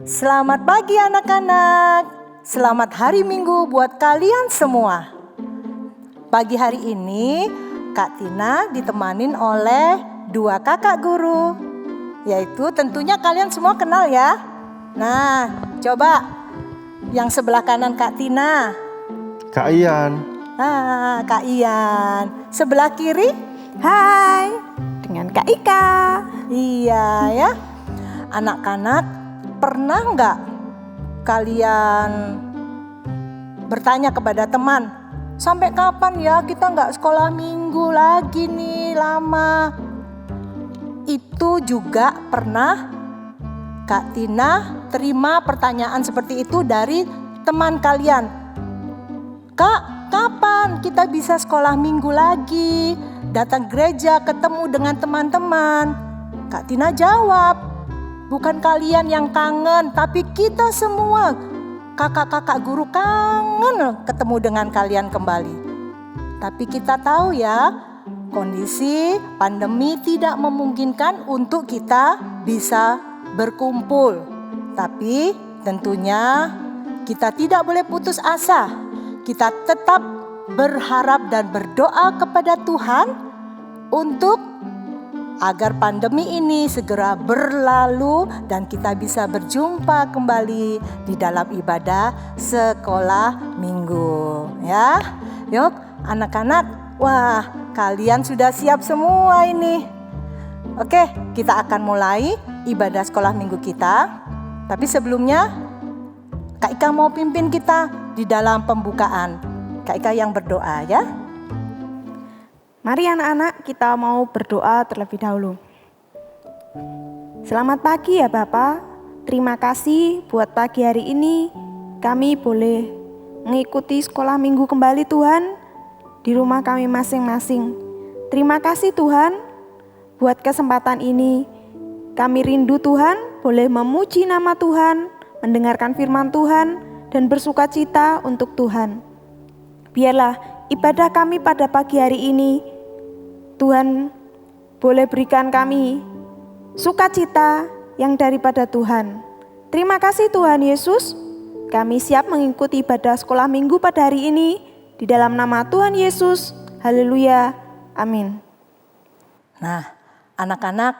Selamat pagi anak-anak. Selamat hari Minggu buat kalian semua. Pagi hari ini Kak Tina ditemanin oleh dua kakak guru. Yaitu tentunya kalian semua kenal ya. Nah, coba yang sebelah kanan Kak Tina. Kak Ian. Kak Ian. Sebelah kiri? Hai, dengan Kak Ika. Iya ya. Anak-anak, pernah nggak kalian bertanya kepada teman, sampai kapan ya kita nggak sekolah minggu lagi nih, lama? Itu juga pernah Kak Tina terima pertanyaan seperti itu dari teman kalian. Kak, kapan kita bisa sekolah minggu lagi? Datang gereja, ketemu dengan teman-teman. Kak Tina jawab, bukan kalian yang kangen, tapi kita semua kakak-kakak guru kangen ketemu dengan kalian kembali. Tapi kita tahu ya, kondisi pandemi tidak memungkinkan untuk kita bisa berkumpul. Tapi tentunya kita tidak boleh putus asa. Kita tetap berharap dan berdoa kepada Tuhan untuk agar pandemi ini segera berlalu dan kita bisa berjumpa kembali di dalam ibadah sekolah minggu ya. Yuk anak-anak, wah kalian sudah siap semua ini. Oke, kita akan mulai ibadah sekolah minggu kita. Tapi sebelumnya Kak Ika mau pimpin kita di dalam pembukaan. Kak Ika yang berdoa ya. Mari anak-anak, kita mau berdoa terlebih dahulu. Selamat pagi ya Bapak. Terima kasih buat pagi hari ini kami boleh mengikuti sekolah minggu kembali Tuhan di rumah kami masing-masing. Terima kasih Tuhan buat kesempatan ini. Kami rindu Tuhan boleh memuji nama Tuhan, mendengarkan firman Tuhan dan bersukacita untuk Tuhan. Biarlah ibadah kami pada pagi hari ini Tuhan boleh berikan kami sukacita yang daripada Tuhan. Terima kasih Tuhan Yesus. Kami siap mengikuti ibadah sekolah minggu pada hari ini di dalam nama Tuhan Yesus. Haleluya. Amin. Nah, anak-anak,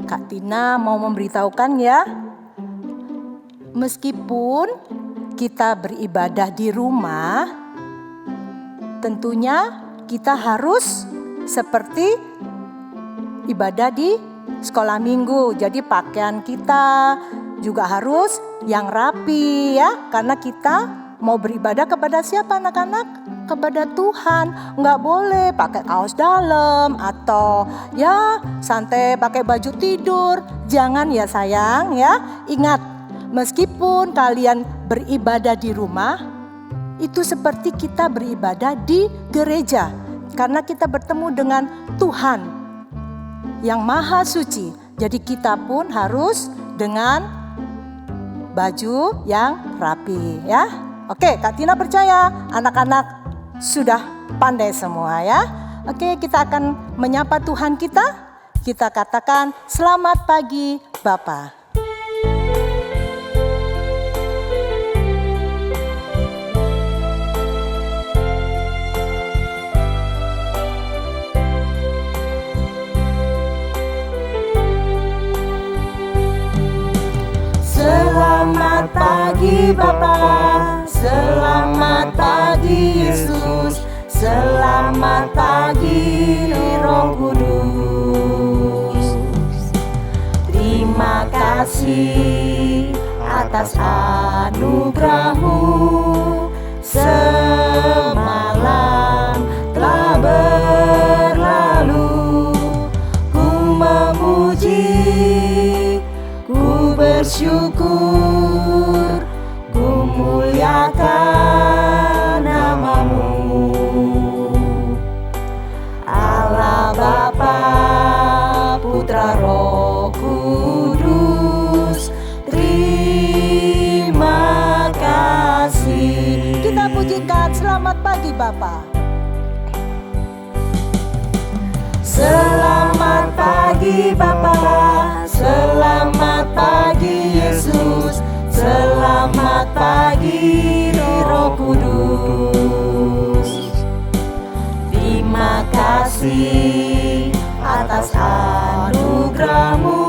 Kak Tina mau memberitahukan ya. Meskipun kita beribadah di rumah, tentunya kita harus seperti ibadah di sekolah minggu. Jadi pakaian kita juga harus yang rapi ya. Karena kita mau beribadah kepada siapa anak-anak? Kepada Tuhan. Nggak boleh pakai kaos dalam atau ya santai pakai baju tidur. Jangan ya sayang ya. Ingat, meskipun kalian beribadah di rumah, itu seperti kita beribadah di gereja. Karena kita bertemu dengan Tuhan yang maha suci. Jadi kita pun harus dengan baju yang rapi ya. Oke, Kak Tina percaya anak-anak sudah pandai semua ya. Oke, kita akan menyapa Tuhan kita. Kita katakan selamat pagi Bapa. Selamat pagi Bapa, selamat pagi Yesus, selamat pagi Roh Kudus. Terima kasih atas anugerah-Mu, semalam telah berlalu. Ku memuji, ku bersyukur, ku muliakan nama-Mu. Allah Bapa, Putra Roh Kudus, terima kasih. Kita pujikan selamat pagi Bapa. Selamat pagi Bapa, selamat pagi Yesus, selamat pagi Roh Kudus. Terima kasih atas anugerah-Mu,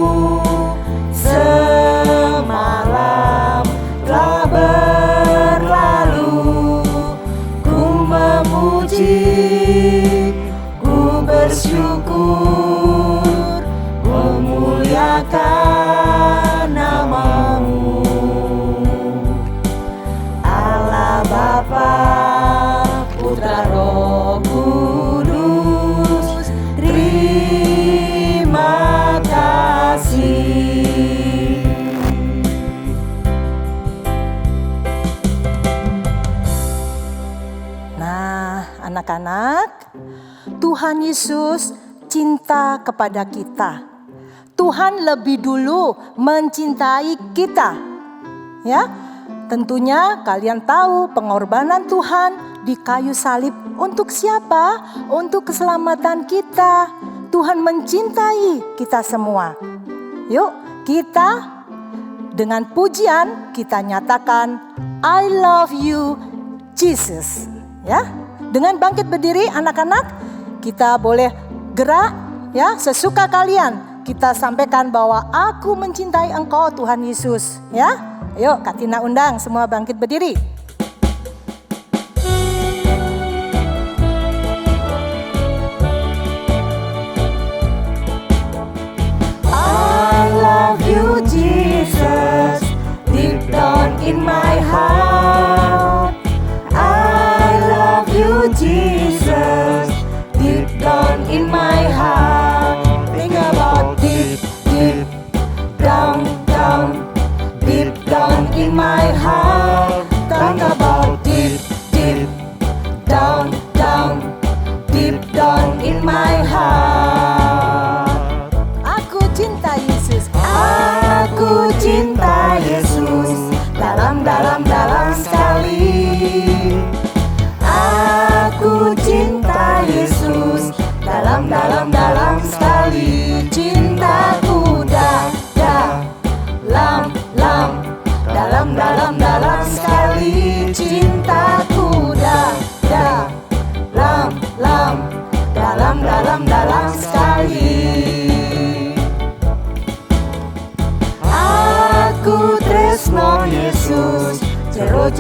semalam telah berlalu. Ku memuji, ku bersyukur, memuliakan nama-Mu. Allah Bapa, Putra, Roh Kudus, terima kasih. Nah, anak-anak, Tuhan Yesus cinta kepada kita. Tuhan lebih dulu mencintai kita. Ya, tentunya kalian tahu pengorbanan Tuhan di kayu salib untuk siapa? Untuk keselamatan kita. Tuhan mencintai kita semua. Yuk, kita dengan pujian kita nyatakan I love you Jesus. Ya, dengan bangkit berdiri anak-anak, kita boleh gerak ya sesuka kalian. Kita sampaikan bahwa aku mencintai engkau Tuhan Yesus ya. Ayo Kak Tina undang semua bangkit berdiri. I love you Jesus, deep down in my heart. I love you Jesus, deep down in my heart. Think about deep, deep, down, down, deep down in my heart. Think about deep, deep, down, down, deep down in my heart. Aku cinta Yesus. Aku cinta Yesus, dalam sekali. Aku cinta Yesus, dalam sekali. Cintaku dalam sekali. Cintaku dalam sekali. Aku tresno Yesus, jero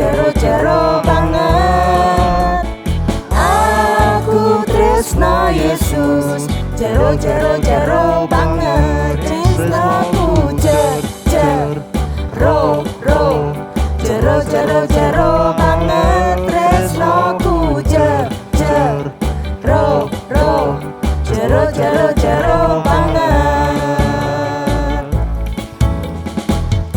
banget. Aku tresno Yesus, jero banget. Tresnoku jero banget. Tresnoku jero banget.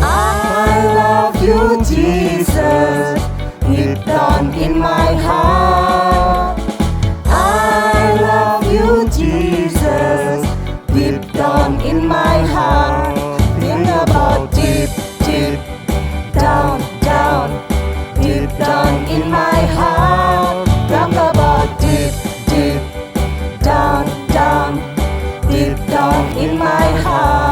I love you Jesus, deep down in my heart. I love you Jesus, deep down in my heart. Think about deep, deep, down, deep down in my heart. Think about deep, deep, down, deep down in my heart.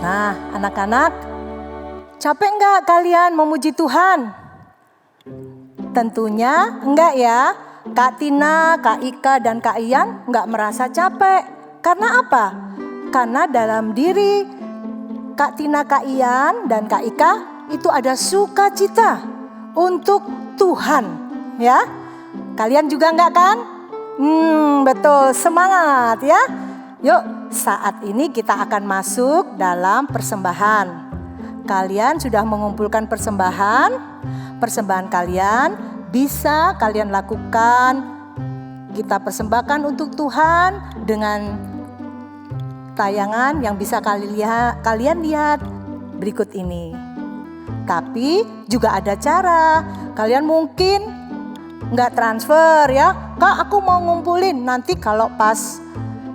Nah, anak-anak, capek nggak kalian memuji Tuhan? Tentunya enggak ya. Kak Tina, Kak Ika, dan Kak Ian nggak merasa capek. Karena apa? Karena dalam diri Kak Tina, Kak Ian, dan Kak Ika itu ada sukacita untuk Tuhan. Ya, kalian juga enggak kan? Betul, semangat ya. Yuk, saat ini kita akan masuk dalam persembahan. Kalian sudah mengumpulkan persembahan kalian bisa kalian lakukan. Kita persembahkan untuk Tuhan dengan tayangan yang bisa kalian lihat berikut ini. Tapi juga ada cara. Kalian mungkin nggak transfer ya. Kak, aku mau ngumpulin. Nanti kalau pas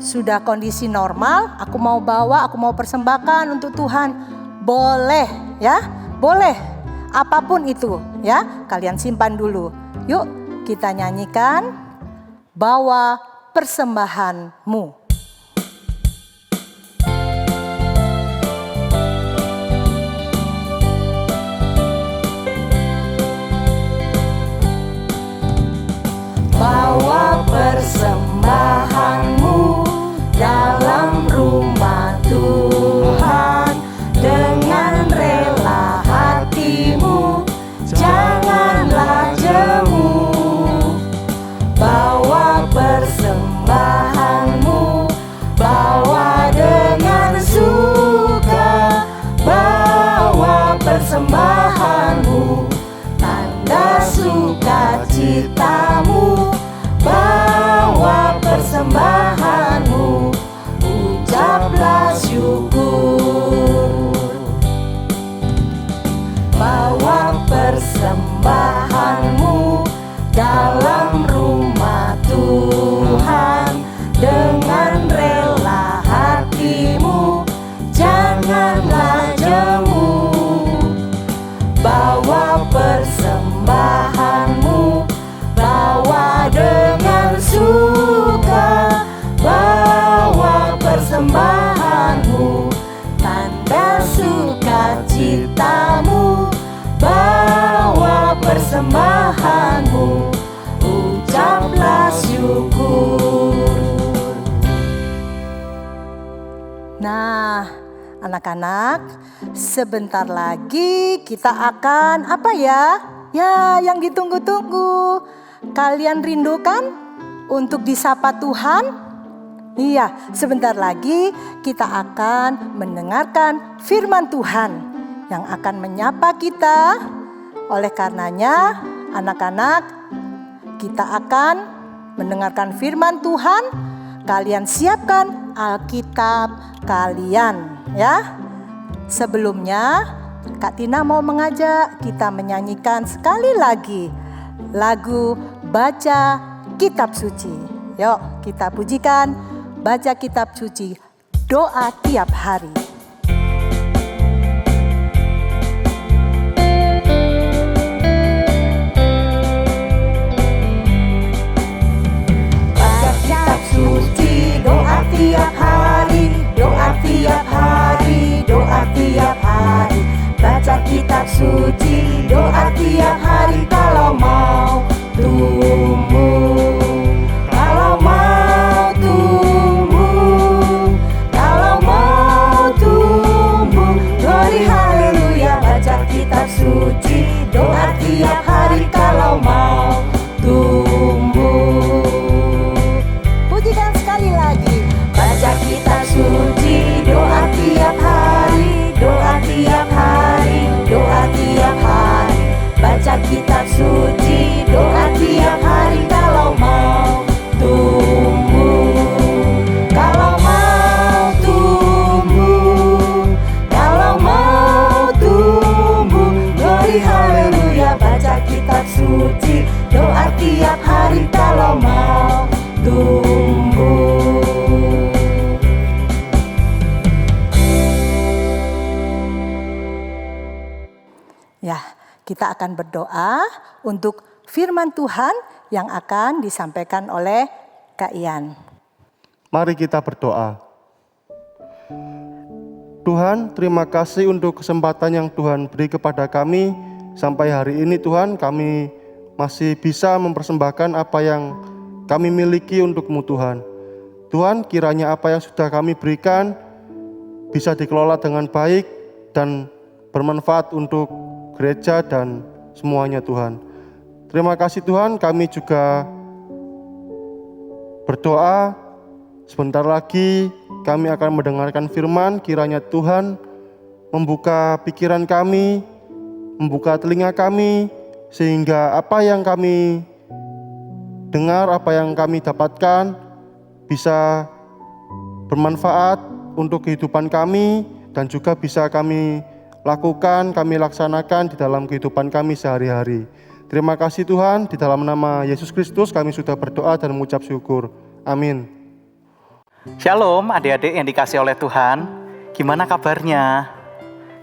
sudah kondisi normal, aku mau bawa, aku mau persembahkan untuk Tuhan. Boleh ya, boleh. Apapun itu ya, kalian simpan dulu. Yuk, kita nyanyikan Bawa Persembahanmu. Bawa persembahanmu dalam rumah Tuhan dengan rela hatimu, janganlah jemu. Bawa persembahanmu, bawa dengan suka. Bawa persembahanmu, tanda sukacitamu. Bawa persembahanmu, ucaplah syukur. Bawa persembahanmu dalam rumah Tuhan dengan rela hatimu, janganlah jemu. Bawa persembahanmu, bawa dengan suka. Bawa persembahanmu, tanda sukacitamu. Bawa persembahanmu, ucaplah syukur. Nah, anak-anak, sebentar lagi kita akan apa ya? Ya, yang ditunggu-tunggu. Kalian rindukan untuk disapa Tuhan? Iya, sebentar lagi kita akan mendengarkan firman Tuhan yang akan menyapa kita. Oleh karenanya, anak-anak, kita akan mendengarkan firman Tuhan. Kalian siapkan Alkitab kalian, ya. Sebelumnya, Kak Tina mau mengajak kita menyanyikan sekali lagi lagu Baca Kitab Suci. Yuk, kita pujikan Baca Kitab Suci, doa tiap hari. Baca kitab suci, doa tiap hari, doa tiap hari, doa tiap hari. Baca kitab suci, doa tiap hari kalau mau tumbuh. Kalau mau tumbuh, kalau mau tumbuh. Glory haleluya, baca kitab suci, doa tiap hari kalau mau tumbuh. Pujikan sekali lagi. Baca kitab suci, doa tiap hari, doa tiap hari, doa tiap hari. Baca kitab suci, doa tiap hari kalau mau tumbuh. Kalau mau tumbuh, kalau mau tumbuh. Glory haleluya, baca kitab suci, doa tiap hari kalau mau tumbuh. Ya, kita akan berdoa untuk firman Tuhan yang akan disampaikan oleh Kak Ian. Mari kita berdoa. Tuhan, terima kasih untuk kesempatan yang Tuhan beri kepada kami. Sampai hari ini Tuhan, kami masih bisa mempersembahkan apa yang kami miliki untuk-Mu Tuhan. Tuhan, kiranya apa yang sudah kami berikan bisa dikelola dengan baik dan bermanfaat untuk gereja dan semuanya Tuhan. Terima kasih Tuhan, kami juga berdoa sebentar lagi kami akan mendengarkan firman. Kiranya Tuhan membuka pikiran kami, membuka telinga kami, sehingga apa yang kami dengar, apa yang kami dapatkan bisa bermanfaat untuk kehidupan kami dan juga bisa kami lakukan, kami laksanakan di dalam kehidupan kami sehari-hari. Terima kasih Tuhan, di dalam nama Yesus Kristus kami sudah berdoa dan mengucap syukur. Amin. Shalom adik-adik yang dikasih oleh Tuhan. Gimana kabarnya?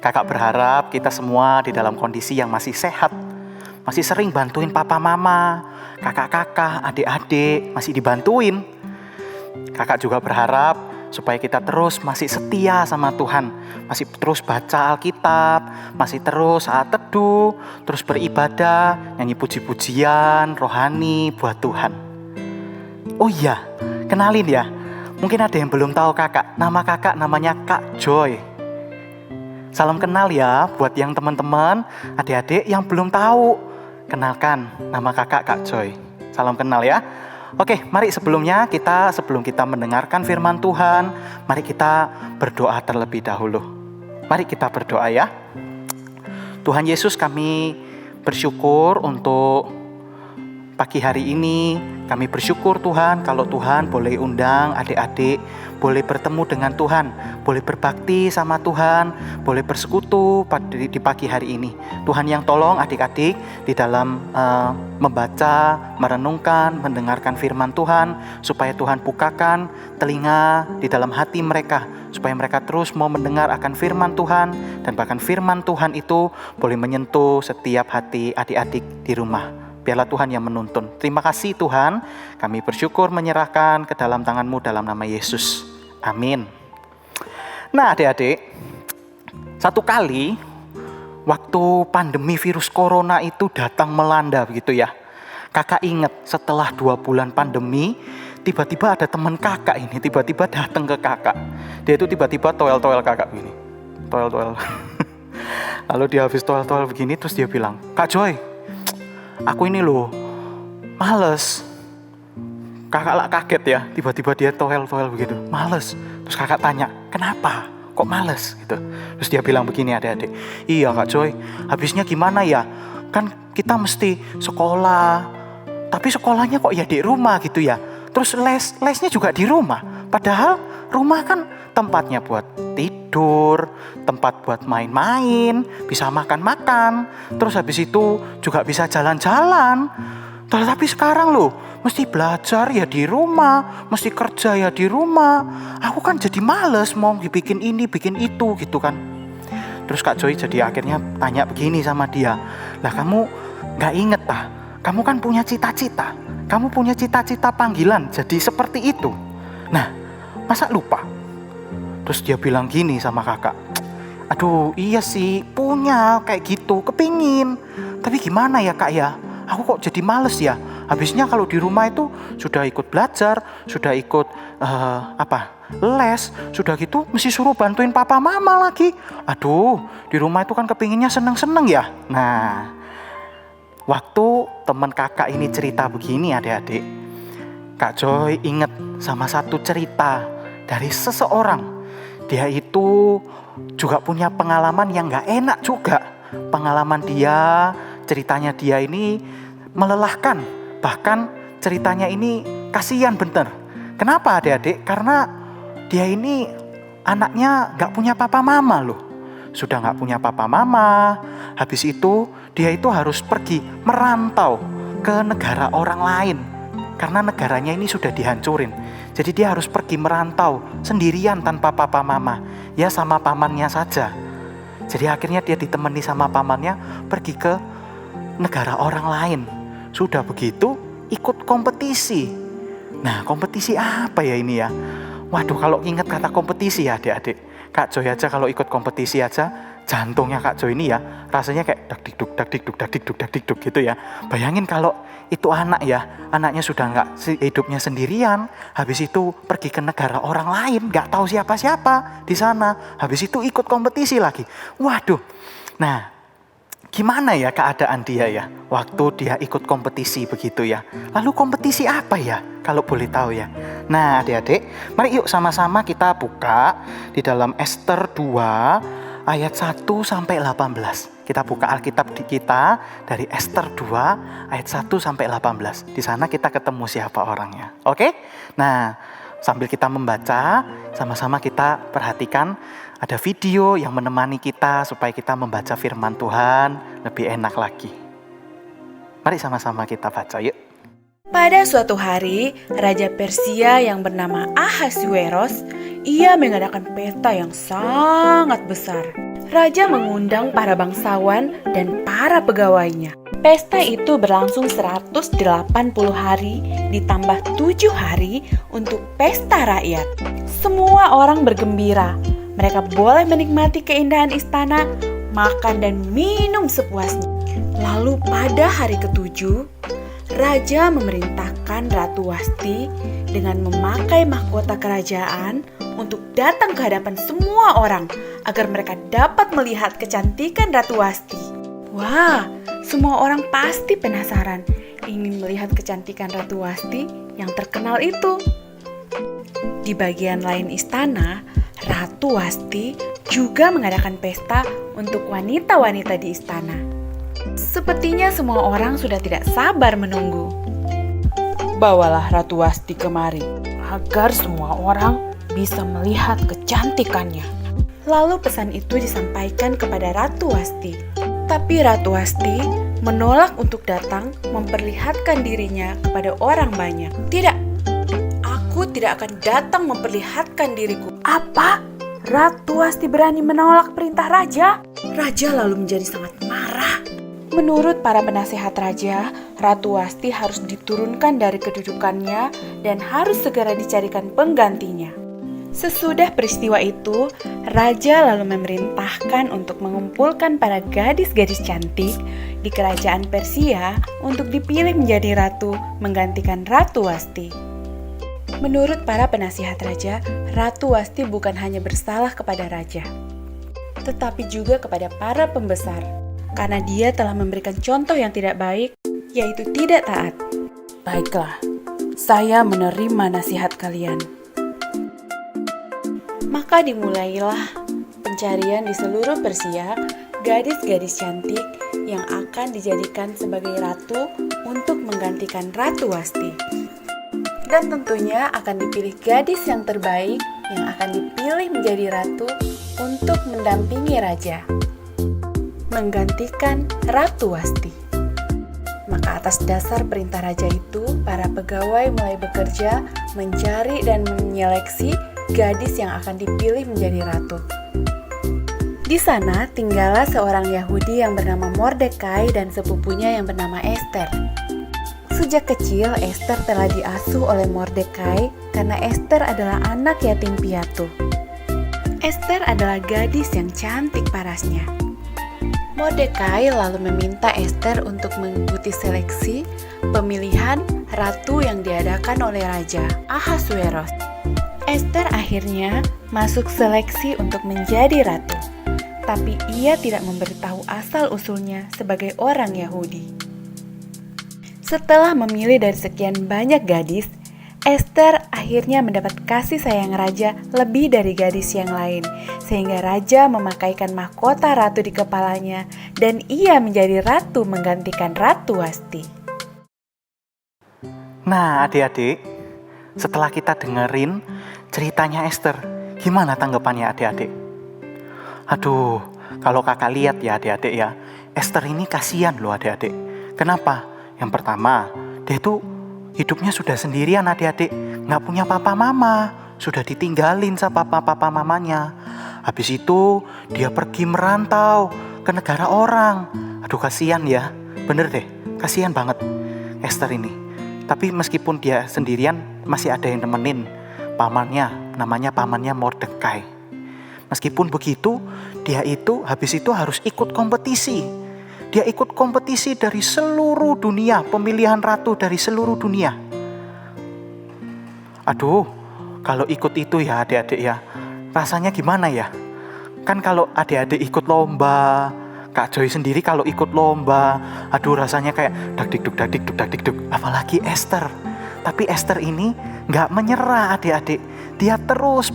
Kakak berharap kita semua di dalam kondisi yang masih sehat, masih sering bantuin papa mama, kakak-kakak, adik-adik, masih dibantuin. Kakak juga berharap supaya kita terus masih setia sama Tuhan, masih terus baca Alkitab, masih terus saat teduh, terus beribadah, nyanyi puji-pujian rohani buat Tuhan. Oh iya, kenalin ya. Mungkin ada yang belum tahu kakak. Nama kakak namanya Kak Joy. Salam kenal ya buat yang teman-teman, adik-adik yang belum tahu. Kenalkan, nama kakak Kak Joy. Salam kenal ya. Oke, mari sebelum kita mendengarkan firman Tuhan, mari kita berdoa terlebih dahulu. Mari kita berdoa ya. Tuhan Yesus, kami bersyukur untuk pagi hari ini. Kami bersyukur Tuhan kalau Tuhan boleh undang adik-adik, boleh bertemu dengan Tuhan, boleh berbakti sama Tuhan, boleh bersekutu di pagi hari ini. Tuhan yang tolong adik-adik di dalam membaca, merenungkan, mendengarkan firman Tuhan, supaya Tuhan bukakan telinga di dalam hati mereka, supaya mereka terus mau mendengar akan firman Tuhan, dan bahkan firman Tuhan itu boleh menyentuh setiap hati adik-adik di rumah. Biarlah Tuhan yang menuntun. Terima kasih Tuhan, kami bersyukur menyerahkan ke dalam tangan-Mu dalam nama Yesus. Amin. Nah adik-adik, satu kali waktu pandemi virus corona itu datang melanda begitu ya. Kakak ingat setelah 2 bulan pandemi, tiba-tiba ada teman kakak ini tiba-tiba datang ke kakak. Dia itu tiba-tiba toel-toel kakak begini. Toel-toel. Lalu dia habis toel-toel begini terus dia bilang, "Kak Joy, aku ini loh males." Kakak lah kaget ya, tiba-tiba dia toel-toel begitu, males. Terus kakak tanya, "Kenapa? Kok males?" gitu. Terus dia bilang begini adik-adik, "Iya Kak Joy, habisnya gimana ya? Kan kita mesti sekolah, tapi sekolahnya kok ya di rumah gitu ya. Terus lesnya juga di rumah. Padahal rumah kan tempatnya buat tidur, tempat buat main-main, bisa makan-makan. Terus habis itu juga bisa jalan-jalan. Tapi sekarang loh, mesti belajar ya di rumah, mesti kerja ya di rumah. Aku kan jadi males mau bikin ini, bikin itu gitu kan." Terus Kak Joy jadi akhirnya tanya begini sama dia, "Lah kamu gak inget ah? Kamu kan punya cita-cita. Kamu punya cita-cita panggilan jadi seperti itu. Nah, masa lupa?" Terus dia bilang gini sama kakak, "Aduh iya sih punya kayak gitu, kepingin. Tapi gimana ya kak ya? Aku kok jadi males ya. Habisnya kalau di rumah itu sudah ikut belajar, sudah ikut les, sudah gitu mesti suruh bantuin papa mama lagi. Aduh, di rumah itu kan kepinginnya seneng-seneng ya." Nah, waktu teman kakak ini cerita begini adik-adik, Kak Joy inget sama satu cerita dari seseorang. Dia itu juga punya pengalaman yang gak enak juga. Pengalaman dia, ceritanya dia ini melelahkan. Bahkan ceritanya ini kasihan bener. Kenapa adik-adik? Karena dia ini anaknya gak punya papa mama loh. Sudah gak punya papa mama, habis itu dia itu harus pergi merantau ke negara orang lain. Karena negaranya ini sudah dihancurin. Jadi dia harus pergi merantau sendirian tanpa papa mama. Ya sama pamannya saja. Jadi akhirnya dia ditemani sama pamannya pergi ke negara orang lain. Sudah begitu ikut kompetisi. Nah, kompetisi apa ya ini ya? Waduh, kalau ingat kata kompetisi ya adik-adik, Kak Joy aja kalau ikut kompetisi aja, jantungnya Kak Joy ini ya rasanya kayak dak-dikduk, dak-dikduk, dak-dikduk, dak-dikduk gitu ya. Bayangin kalau itu anak ya, anaknya sudah nggak hidupnya sendirian, habis itu pergi ke negara orang lain, nggak tahu siapa-siapa di sana, habis itu ikut kompetisi lagi. Waduh, nah gimana ya keadaan dia ya waktu dia ikut kompetisi begitu ya. Lalu kompetisi apa ya kalau boleh tahu ya? Nah adik-adik, mari yuk sama-sama kita buka di dalam Ester 2 ayat 1 sampai 18. Kita buka Alkitab di kita dari Ester 2 ayat 1 sampai 18. Di sana kita ketemu siapa orangnya. Oke? Nah, sambil kita membaca, sama-sama kita perhatikan ada video yang menemani kita supaya kita membaca firman Tuhan lebih enak lagi. Mari sama-sama kita baca yuk. Pada suatu hari, Raja Persia yang bernama Ahasuerus, ia mengadakan pesta yang sangat besar. Raja mengundang para bangsawan dan para pegawainya. Pesta itu berlangsung 180 hari ditambah 7 hari untuk pesta rakyat. Semua orang bergembira. Mereka boleh menikmati keindahan istana, makan dan minum sepuasnya. Lalu pada hari ke-7, Raja memerintahkan Ratu Wasti dengan memakai mahkota kerajaan untuk datang ke hadapan semua orang agar mereka dapat melihat kecantikan Ratu Wasti. Wah, semua orang pasti penasaran ingin melihat kecantikan Ratu Wasti yang terkenal itu. Di bagian lain istana, Ratu Wasti juga mengadakan pesta untuk wanita-wanita di istana. Sepertinya semua orang sudah tidak sabar menunggu. Bawalah Ratu Wasti kemari, agar semua orang bisa melihat kecantikannya. Lalu pesan itu disampaikan kepada Ratu Wasti. Tapi Ratu Wasti menolak untuk datang memperlihatkan dirinya kepada orang banyak. Tidak, aku tidak akan datang memperlihatkan diriku. Apa? Ratu Wasti berani menolak perintah raja? Raja lalu menjadi sangat marah. Menurut para penasehat raja, Ratu Wasti harus diturunkan dari kedudukannya dan harus segera dicarikan penggantinya. Sesudah peristiwa itu, raja lalu memerintahkan untuk mengumpulkan para gadis-gadis cantik di kerajaan Persia untuk dipilih menjadi ratu menggantikan Ratu Wasti. Menurut para penasihat raja, Ratu Wasti bukan hanya bersalah kepada raja, tetapi juga kepada para pembesar, karena dia telah memberikan contoh yang tidak baik, yaitu tidak taat. Baiklah, saya menerima nasihat kalian. Maka dimulailah pencarian di seluruh Persia gadis-gadis cantik yang akan dijadikan sebagai ratu untuk menggantikan Ratu Wasti. Dan tentunya akan dipilih gadis yang terbaik yang akan dipilih menjadi ratu untuk mendampingi raja, menggantikan Ratu Wasti. Maka atas dasar perintah raja itu, para pegawai mulai bekerja mencari dan menyeleksi gadis yang akan dipilih menjadi ratu. Di sana tinggallah seorang Yahudi yang bernama Mordekai dan sepupunya yang bernama Ester. Sejak kecil Ester telah diasuh oleh Mordekai karena Ester adalah anak yatim piatu. Ester adalah gadis yang cantik parasnya. Mordekai lalu meminta Ester untuk mengikuti seleksi pemilihan ratu yang diadakan oleh Raja Ahasuerus. Ester akhirnya masuk seleksi untuk menjadi ratu, tapi ia tidak memberitahu asal-usulnya sebagai orang Yahudi. Setelah memilih dari sekian banyak gadis, Ester akhirnya mendapat kasih sayang raja lebih dari gadis yang lain, sehingga raja memakaikan mahkota ratu di kepalanya dan ia menjadi ratu menggantikan Ratu Wasti. Nah, adik-adik, setelah kita dengerin ceritanya Ester, gimana tanggapannya adik-adik? Aduh, kalau kakak lihat ya adik-adik ya, Ester ini kasihan loh adik-adik. Kenapa? Yang pertama, dia itu hidupnya sudah sendirian adik-adik, nggak punya papa mama, sudah ditinggalin sama papa mamanya. Habis itu dia pergi merantau ke negara orang. Aduh kasihan ya, bener deh, kasihan banget Ester ini. Tapi meskipun dia sendirian, masih ada yang nemenin pamannya, namanya pamannya Mordekai. Meskipun begitu, dia itu habis itu harus ikut kompetisi. Dia ikut kompetisi dari seluruh dunia, pemilihan ratu dari seluruh dunia. Aduh, kalau ikut itu ya adik-adik ya, rasanya gimana ya? Kan kalau adik-adik ikut lomba, Kak Joy sendiri kalau ikut lomba, aduh rasanya kayak dak-dik-duk. Apalagi Ester. Tapi Ester ini gak menyerah adik-adik. Dia terus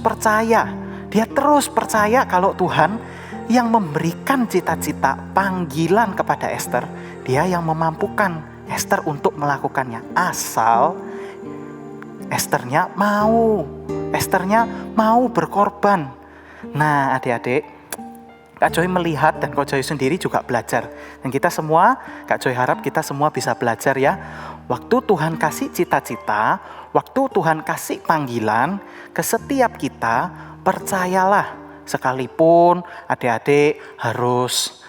percaya kalau Tuhan yang memberikan cita-cita panggilan kepada Ester. Dia yang memampukan Ester untuk melakukannya. Asal Esternya mau berkorban. Nah adik-adik, Kak Joy melihat dan Kak Joy sendiri juga belajar. Dan kita semua, Kak Joy harap kita semua bisa belajar ya. Waktu Tuhan kasih cita-cita, waktu Tuhan kasih panggilan ke setiap kita, percayalah. Sekalipun adik-adik harus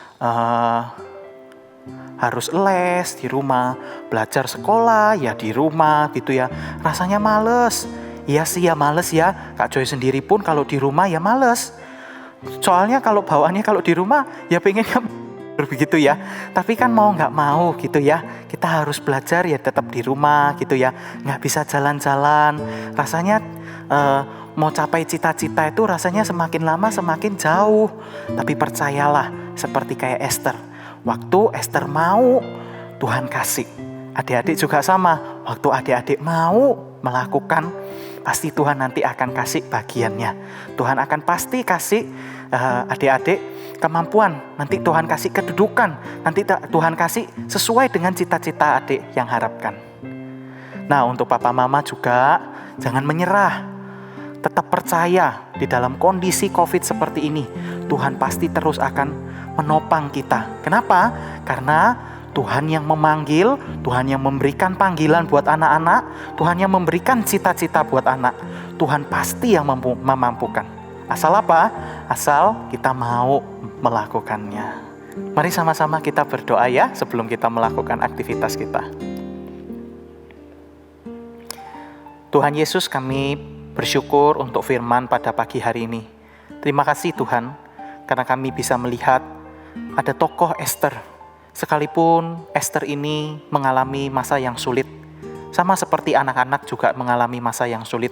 harus les di rumah, belajar sekolah ya di rumah gitu ya. Rasanya males. Iya sih ya males ya. Kak Joy sendiri pun kalau di rumah ya males. Soalnya kalau bawaannya kalau di rumah ya pengennya begitu ya. Tapi kan mau nggak mau gitu ya. Kita harus belajar ya tetap di rumah gitu ya. Nggak bisa jalan-jalan. Rasanya mau capai cita-cita itu rasanya semakin lama semakin jauh. Tapi percayalah seperti kayak Esther. Waktu Esther mau, Tuhan kasih. Adik-adik juga sama. Waktu adik-adik mau melakukan, pasti Tuhan nanti akan kasih bagiannya. Tuhan akan pasti kasih adik-adik kemampuan. Nanti Tuhan kasih kedudukan. Nanti Tuhan kasih sesuai dengan cita-cita adik yang harapkan. Nah, untuk papa mama juga jangan menyerah. Tetap percaya di dalam kondisi COVID seperti ini. Tuhan pasti terus akan menopang kita. Kenapa? Karena Tuhan yang memanggil, Tuhan yang memberikan panggilan buat anak-anak, Tuhan yang memberikan cita-cita buat anak. Tuhan pasti yang memampukan. Asal apa? Asal kita mau melakukannya. Mari sama-sama kita berdoa ya sebelum kita melakukan aktivitas kita. Tuhan Yesus, kami bersyukur untuk firman pada pagi hari ini. Terima kasih Tuhan, karena kami bisa melihat ada tokoh Esther. Sekalipun Esther ini mengalami masa yang sulit, sama seperti anak-anak juga mengalami masa yang sulit.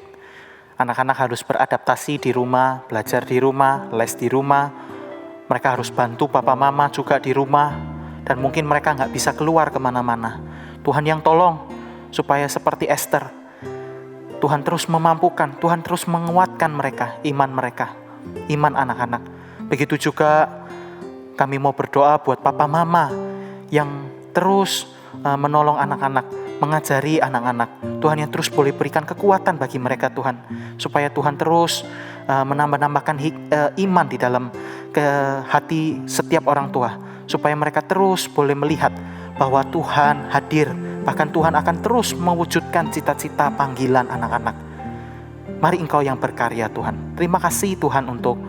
Anak-anak harus beradaptasi di rumah, belajar di rumah, les di rumah. Mereka harus bantu papa mama juga di rumah. Dan mungkin mereka nggak bisa keluar kemana-mana. Tuhan yang tolong supaya seperti Esther, Tuhan terus memampukan, Tuhan terus menguatkan mereka, iman anak-anak. Begitu juga kami mau berdoa buat papa mama yang terus menolong anak-anak, mengajari anak-anak. Tuhan yang terus boleh berikan kekuatan bagi mereka Tuhan, supaya Tuhan terus menambah-nambahkan iman di dalam hati setiap orang tua, supaya mereka terus boleh melihat bahwa Tuhan hadir. Bahkan Tuhan akan terus mewujudkan cita-cita panggilan anak-anak. Mari Engkau yang berkarya Tuhan. Terima kasih Tuhan untuk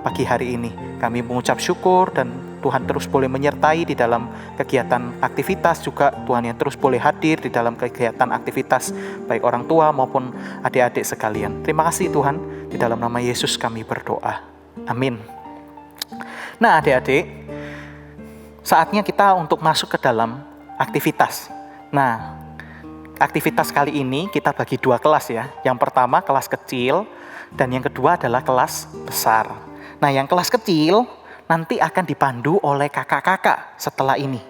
pagi hari ini. Kami mengucap syukur dan Tuhan terus boleh menyertai di dalam kegiatan aktivitas juga. Tuhan yang terus boleh hadir di dalam kegiatan aktivitas baik orang tua maupun adik-adik sekalian. Terima kasih Tuhan. Di dalam nama Yesus kami berdoa. Amin. Nah adik-adik, saatnya kita untuk masuk ke dalam aktivitas. Nah, aktivitas kali ini kita bagi dua kelas ya. Yang pertama kelas kecil dan yang kedua adalah kelas besar. Nah, yang kelas kecil nanti akan dipandu oleh kakak-kakak setelah ini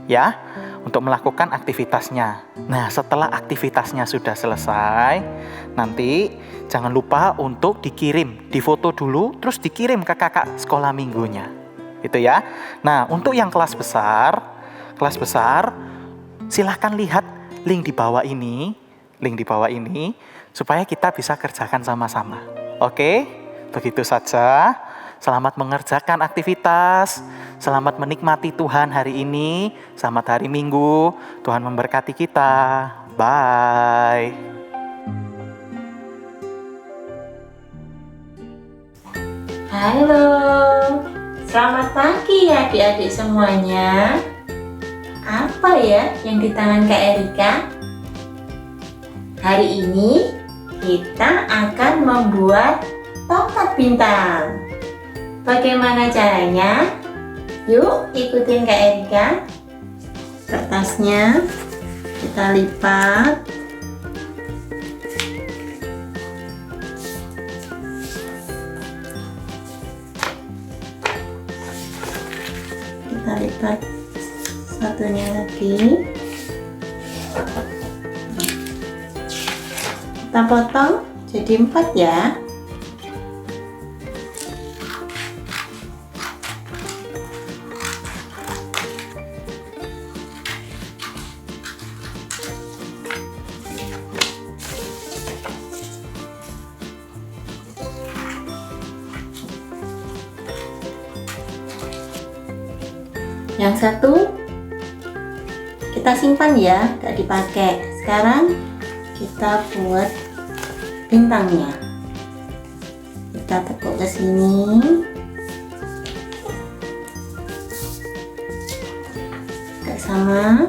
ya, untuk melakukan aktivitasnya. Nah, setelah aktivitasnya sudah selesai, nanti jangan lupa untuk dikirim, difoto dulu terus dikirim ke kakak sekolah minggunya. Itu ya. Nah, untuk yang kelas besar silahkan lihat link di bawah ini supaya kita bisa kerjakan sama-sama. Oke, begitu saja. Selamat mengerjakan aktivitas, selamat menikmati Tuhan hari ini, selamat hari Minggu. Tuhan memberkati kita. Bye. Halo, selamat pagi ya adik-adik semuanya. Apa ya yang di tangan Kak Erika? Hari ini kita akan membuat tongkat bintang. Bagaimana caranya? Yuk ikutin Kak Erika. Kertasnya kita lipat. Kita lipat satunya lagi. Kita potong jadi 4 ya. Yang satu kita simpan ya, gak dipakai. Sekarang kita buat bintangnya. Kita tekuk ke sini. bersama.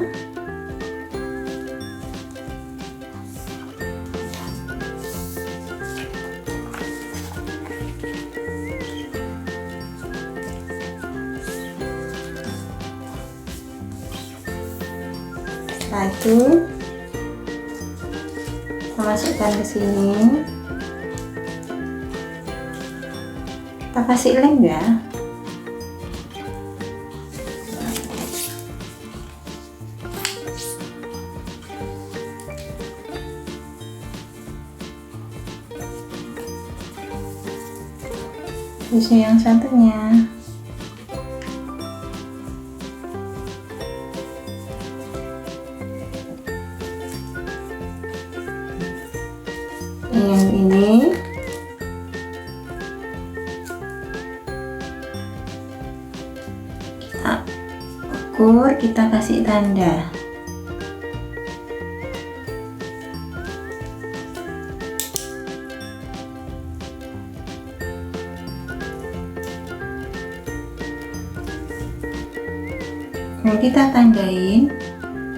Setelah itu kita masukkan ke sini. Kita kasih lem ya. Tisu yang satunya. Yang ini kita ukur, kita kasih tanda. Nah, kita tandain,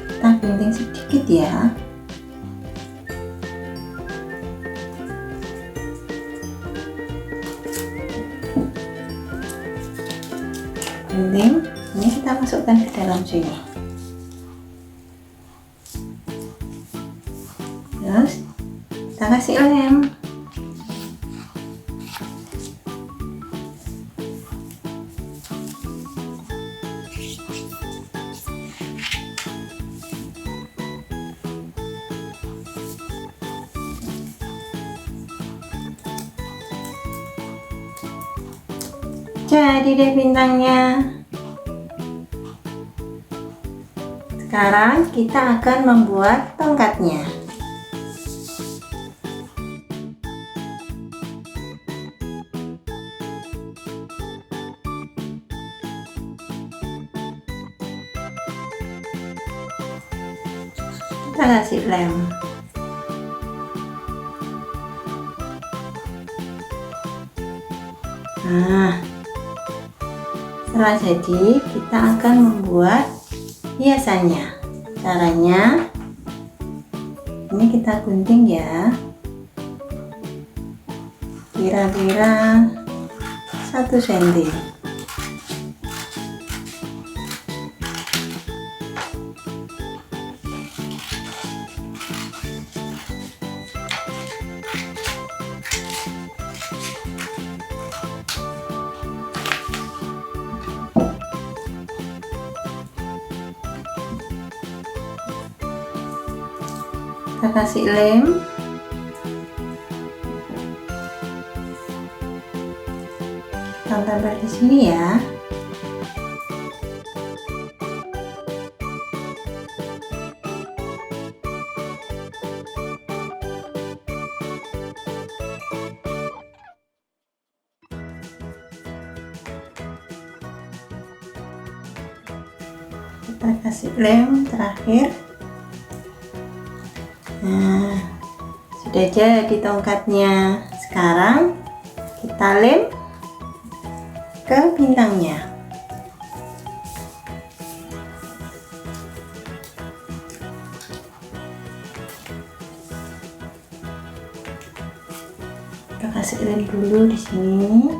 kita gunting sedikit ya. Gunting, ini kita masukkan ke dalam sini. Terus kita kasih lem. Jadi deh bintangnya. Sekarang kita akan membuat tongkatnya. Kita kasih lem. Nah, setelah jadi, kita akan membuat hiasannya. Caranya, ini kita gunting ya, kira-kira 1 cm. Kita kasih lem. Kita tempel di sini ya. Kita kasih lem terakhir. Nah, sudah jadi tongkatnya. Sekarang kita lem ke bintangnya. Kita kasih lem dulu di sini.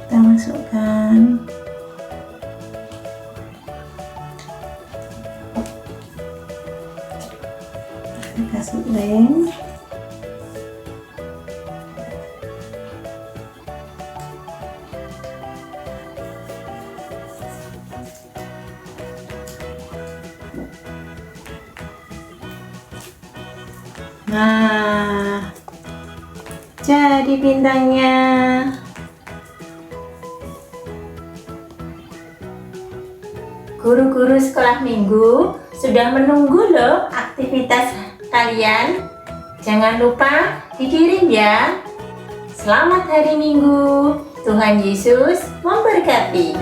Kita masukkan. Kita kasih lem. Nah, jadi bintangnya. Guru-guru sekolah minggu sudah menunggu loh aktivitas kalian. Jangan lupa dikirim ya. Selamat hari Minggu. Tuhan Yesus memberkati.